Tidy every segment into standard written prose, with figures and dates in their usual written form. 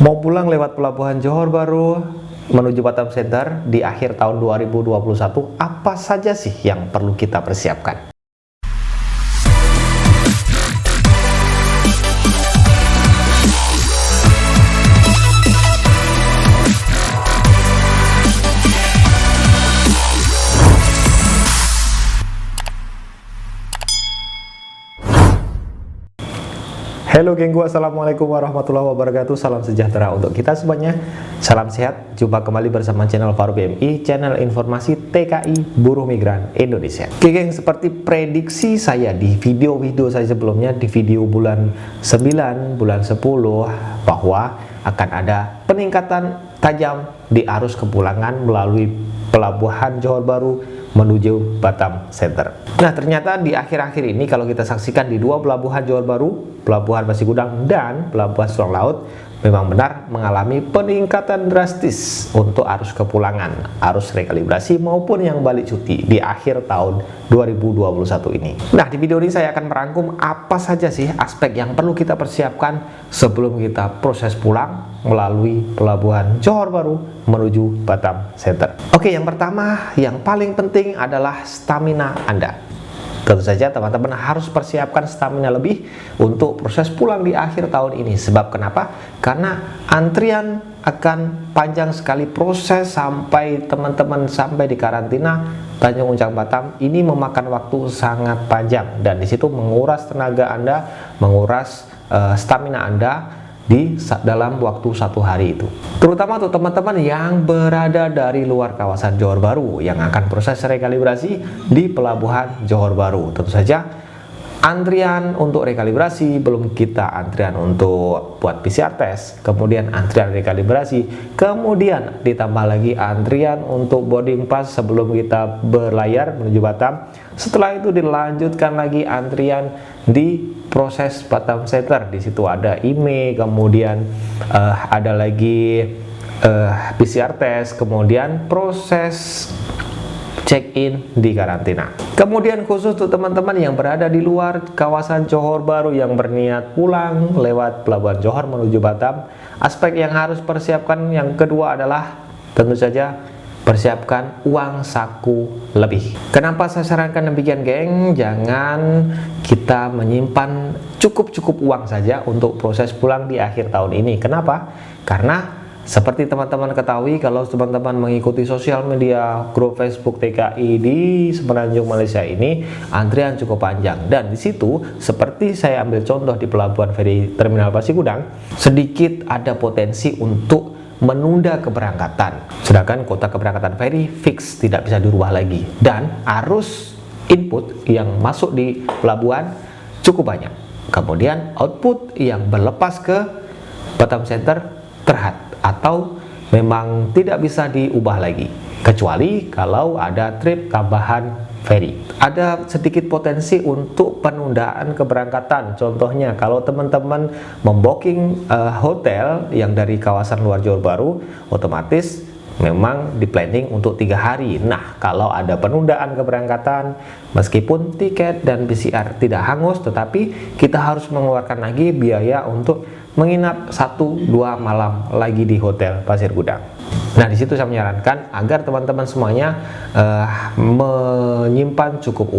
Mau pulang lewat Pelabuhan Johor Bahru menuju Batam Center di akhir tahun 2021, apa saja sih yang perlu kita persiapkan? Halo genggu, assalamualaikum warahmatullahi wabarakatuh. Salam sejahtera untuk kita semuanya. Salam sehat. Jumpa kembali bersama channel Faru PMI, channel informasi TKI Buruh Migran Indonesia. Oke geng, seperti prediksi saya di video-video saya sebelumnya, di video bulan 9, bulan 10, bahwa akan ada peningkatan tajam di arus kepulangan melalui Pelabuhan Johor Bahru menuju Batam Center. Nah, ternyata di akhir-akhir ini kalau kita saksikan di dua pelabuhan Johor Bahru, Pelabuhan Pasir Gudang dan Pelabuhan Sorong Laut, memang benar mengalami peningkatan drastis untuk arus kepulangan, arus rekalibrasi maupun yang balik cuti di akhir tahun 2021 ini. Nah, di video ini saya akan merangkum apa saja sih aspek yang perlu kita persiapkan sebelum kita proses pulang melalui Pelabuhan Johor Bahru menuju Batam Center. Oke, yang pertama, yang paling penting adalah stamina Anda. Tentu saja teman-teman harus persiapkan stamina lebih untuk proses pulang di akhir tahun ini. Sebab kenapa? Karena antrian akan panjang sekali, proses sampai teman-teman sampai di karantina Tanjung Uncang Batam ini memakan waktu sangat panjang, dan disitu menguras tenaga Anda, menguras stamina Anda di dalam waktu satu hari itu. Terutama untuk teman-teman yang berada dari luar kawasan Johor Bahru yang akan proses rekalibrasi di Pelabuhan Johor Bahru. Tentu saja antrian untuk rekalibrasi, belum kita antrian untuk buat PCR test, kemudian antrian rekalibrasi, kemudian ditambah lagi antrian untuk boarding pass sebelum kita berlayar menuju Batam. Setelah itu dilanjutkan lagi antrian di proses Batam Center. Di situ ada IMEI, kemudian ada lagi PCR test, kemudian proses check-in di karantina. Kemudian khusus untuk teman-teman yang berada di luar kawasan Johor Bahru yang berniat pulang lewat Pelabuhan Johor menuju Batam, aspek yang harus persiapkan yang kedua adalah tentu saja persiapkan uang saku lebih. Kenapa saya sarankan demikian geng? Jangan kita menyimpan cukup-cukup uang saja untuk proses pulang di akhir tahun ini. Kenapa? Karena seperti teman-teman ketahui, kalau teman-teman mengikuti sosial media grup Facebook TKI di semenanjung Malaysia ini, antrian cukup panjang. Dan di situ, seperti saya ambil contoh di Pelabuhan Feri Terminal Pasir Gudang, sedikit ada potensi untuk menunda keberangkatan. Sedangkan kota keberangkatan feri fix, tidak bisa dirubah lagi. Dan arus input yang masuk di pelabuhan cukup banyak. Kemudian output yang berlepas ke Batam Center terhad atau memang tidak bisa diubah lagi, kecuali kalau ada trip tambahan feri. Ada sedikit potensi untuk penundaan keberangkatan. Contohnya kalau teman-teman membooking hotel yang dari kawasan luar Johor Bahru, otomatis memang di planning untuk 3 hari. Nah, kalau ada penundaan keberangkatan, meskipun tiket dan PCR tidak hangus, tetapi kita harus mengeluarkan lagi biaya untuk menginap 1-2 malam lagi di Hotel Pasir Gudang. Nah, di situ saya menyarankan agar teman-teman semuanya menyimpan cukup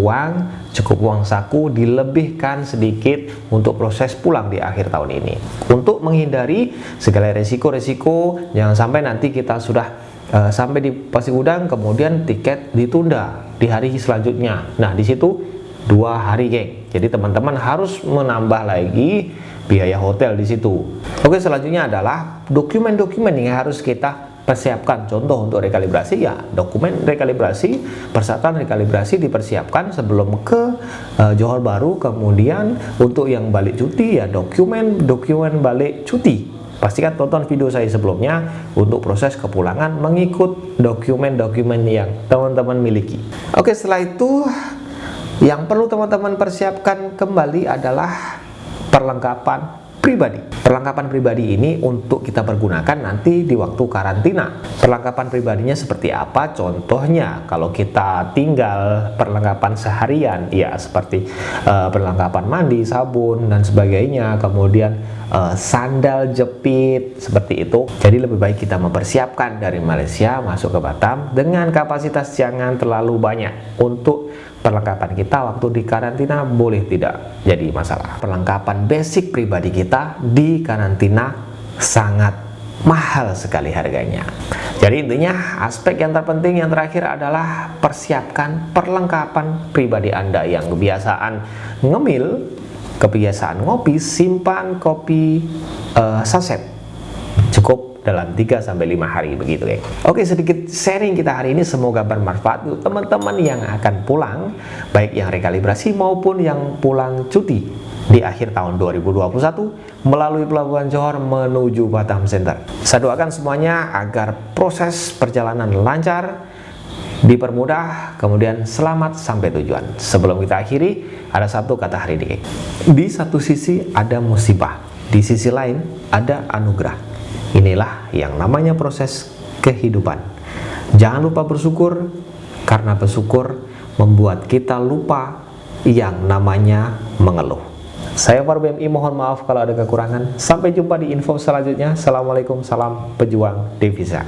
uang saku, dilebihkan sedikit untuk proses pulang di akhir tahun ini, untuk menghindari segala resiko-resiko. Jangan sampai nanti kita sudah sampai di Pasir Gudang, kemudian tiket ditunda di hari selanjutnya. Nah, di situ 2 hari geng. Jadi teman-teman harus menambah lagi biaya hotel di situ. Oke, selanjutnya adalah dokumen-dokumen yang harus kita persiapkan. Contoh untuk rekalibrasi, ya dokumen rekalibrasi, persyaratan rekalibrasi dipersiapkan sebelum ke Johor Bahru. Kemudian untuk yang balik cuti, ya dokumen balik cuti. Pastikan tonton video saya sebelumnya untuk proses kepulangan mengikut dokumen-dokumen yang teman-teman miliki. Oke, setelah itu yang perlu teman-teman persiapkan kembali adalah perlengkapan pribadi. Perlengkapan pribadi ini untuk kita pergunakan nanti di waktu karantina. Perlengkapan pribadinya seperti apa? Contohnya kalau kita tinggal perlengkapan seharian, ya seperti perlengkapan mandi, sabun dan sebagainya. Kemudian sandal jepit seperti itu. Jadi lebih baik kita mempersiapkan dari Malaysia masuk ke Batam dengan kapasitas jangan terlalu banyak. Untuk perlengkapan kita waktu di karantina boleh tidak jadi masalah. Perlengkapan basic pribadi kita di karantina sangat mahal sekali harganya. Jadi intinya aspek yang terpenting yang terakhir adalah persiapkan perlengkapan pribadi Anda yang kebiasaan ngemil, kebiasaan ngopi, simpan kopi saset cukup dalam 3-5 hari begitu ya. Oke, sedikit sharing kita hari ini semoga bermanfaat untuk teman-teman yang akan pulang, baik yang rekalibrasi maupun yang pulang cuti di akhir tahun 2021 melalui Pelabuhan Johor menuju Batam Center. Saya doakan semuanya agar proses perjalanan lancar, dipermudah, kemudian selamat sampai tujuan. Sebelum kita akhiri, ada satu kata hari ini. Di satu sisi ada musibah, di sisi lain ada anugerah. Inilah yang namanya proses kehidupan. Jangan lupa bersyukur, karena bersyukur membuat kita lupa yang namanya mengeluh. Saya Farouk BMI, mohon maaf kalau ada kekurangan. Sampai jumpa di info selanjutnya. Assalamualaikum, salam pejuang devisa.